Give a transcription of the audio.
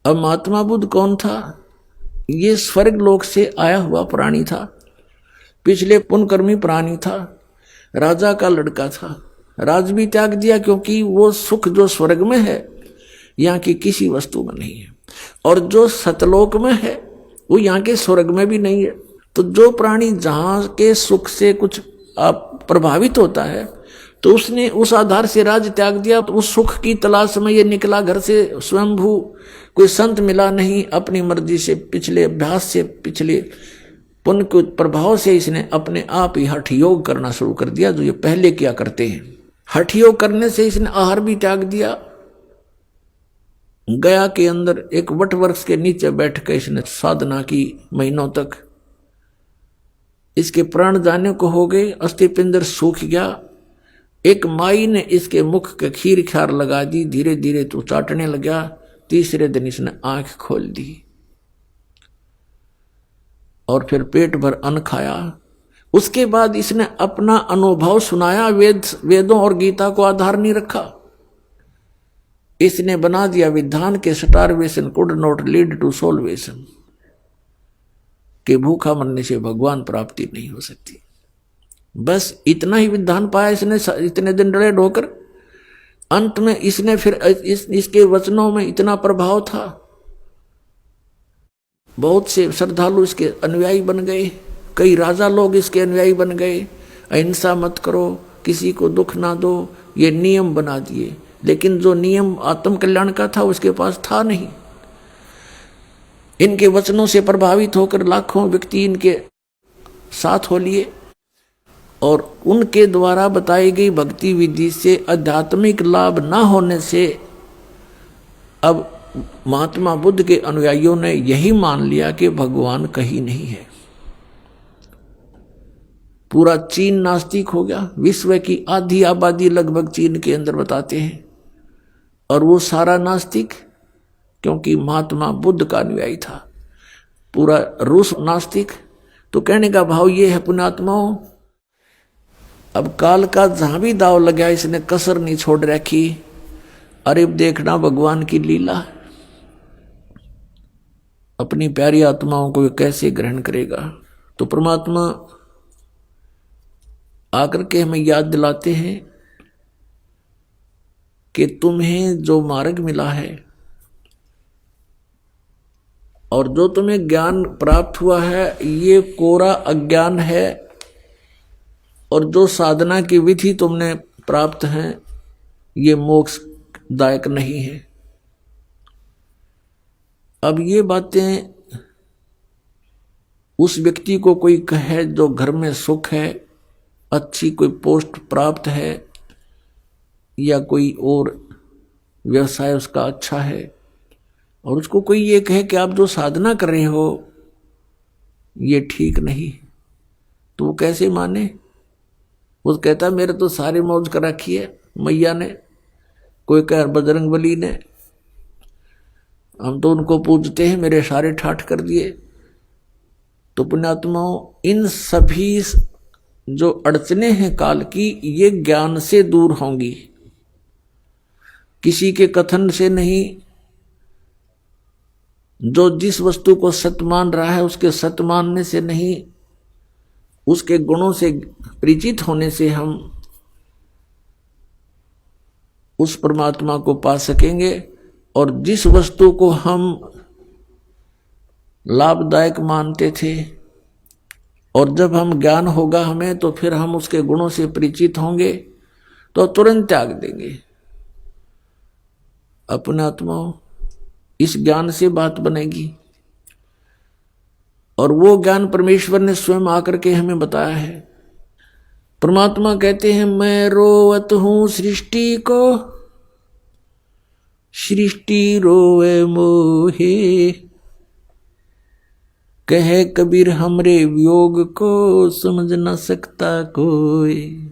अब महात्मा बुद्ध कौन था? ये स्वर्ग लोक से आया हुआ प्राणी था, पिछले पुण्यकर्मी प्राणी था, राजा का लड़का था। राज भी त्याग दिया क्योंकि वो सुख जो स्वर्ग में है यहाँ की किसी वस्तु में नहीं है, और जो सतलोक में है वो यहाँ के स्वर्ग में भी नहीं है। तो जो प्राणी जहाँ के सुख से कुछ प्रभावित होता है तो उसने उस आधार से राज त्याग दिया। तो उस सुख की तलाश में ये निकला घर से स्वयंभू, कोई संत मिला नहीं, अपनी मर्जी से पिछले अभ्यास से पिछले पुण्य के प्रभाव से इसने अपने आप ही हठ योग करना शुरू कर दिया, जो ये पहले किया करते हैं। हठ योग करने से इसने आहार भी त्याग दिया। गया के अंदर एक वट वृक्ष के नीचे बैठ कर इसने साधना की महीनों तक। इसके प्राण जाने को हो गए, अस्थि पिंजर सूख गया। एक माई ने इसके मुख के खीर खार लगा दी, धीरे धीरे तो चाटने लगा। तीसरे दिन इसने आंख खोल दी और फिर पेट भर अन्न खाया। उसके बाद इसने अपना अनुभव सुनाया। वेदों और गीता को आधार नहीं रखा, इसने बना दिया विधान के starvation could not lead to salvation, कि भूखा मरने से भगवान प्राप्ति नहीं हो सकती। बस इतना ही विधान पाया इसने इतने दिन डरे ढोकर। अंत में इसने फिर इसके वचनों में इतना प्रभाव था, बहुत से श्रद्धालु इसके अनुयायी बन गए, कई राजा लोग इसके अनुयायी बन गए। अहिंसा मत करो, किसी को दुख ना दो, ये नियम बना दिए। लेकिन जो नियम आत्म कल्याण का था उसके पास था नहीं। इनके वचनों से प्रभावित होकर लाखों व्यक्ति इनके साथ हो लिए, और उनके द्वारा बताई गई भक्ति विधि से आध्यात्मिक लाभ न होने से अब महात्मा बुद्ध के अनुयायियों ने यही मान लिया कि भगवान कहीं नहीं है। पूरा चीन नास्तिक हो गया। विश्व की आधी आबादी लगभग चीन के अंदर बताते हैं, और वो सारा नास्तिक क्योंकि महात्मा बुद्ध का अनुयायी था। पूरा रूस नास्तिक। तो कहने का भाव ये है पुण्यात्माओं, अब काल का जहां भी दाव लगा इसने कसर नहीं छोड़ रखी। अरे देखना भगवान की लीला, अपनी प्यारी आत्माओं को कैसे ग्रहण करेगा। तो परमात्मा आकर के हमें याद दिलाते हैं कि तुम्हें जो मार्ग मिला है और जो तुम्हें ज्ञान प्राप्त हुआ है ये कोरा अज्ञान है, और जो साधना की विधि तुमने प्राप्त है ये मोक्षदायक नहीं है। अब ये बातें उस व्यक्ति को कोई कहे जो घर में सुख है, अच्छी कोई पोस्ट प्राप्त है, या कोई और व्यवसाय उसका अच्छा है, और उसको कोई ये कहे कि आप जो साधना कर रहे हो ये ठीक नहीं, तो वो कैसे माने? वो कहता मेरे तो सारी मौज कर रखी है मैया ने, कोई कह बजरंग बली ने, हम तो उनको पूजते हैं, मेरे सारे ठाठ कर दिए। तो पुण्यात्माओं, इन सभी जो अड़चने हैं काल की ये ज्ञान से दूर होंगी, किसी के कथन से नहीं। जो जिस वस्तु को सत्य मान रहा है उसके सत्य मानने से नहीं, उसके गुणों से परिचित होने से हम उस परमात्मा को पा सकेंगे। और जिस वस्तु को हम लाभदायक मानते थे, और जब हम ज्ञान होगा हमें तो फिर हम उसके गुणों से परिचित होंगे तो तुरंत त्याग देंगे। अपने आत्माओं, इस ज्ञान से बात बनेगी, और वो ज्ञान परमेश्वर ने स्वयं आकर के हमें बताया है। परमात्मा कहते हैं मैं रोवत हूं सृष्टि को, सृष्टि रोवे मोहे, कहे कबीर हमरे वियोग को समझ न सकता कोई।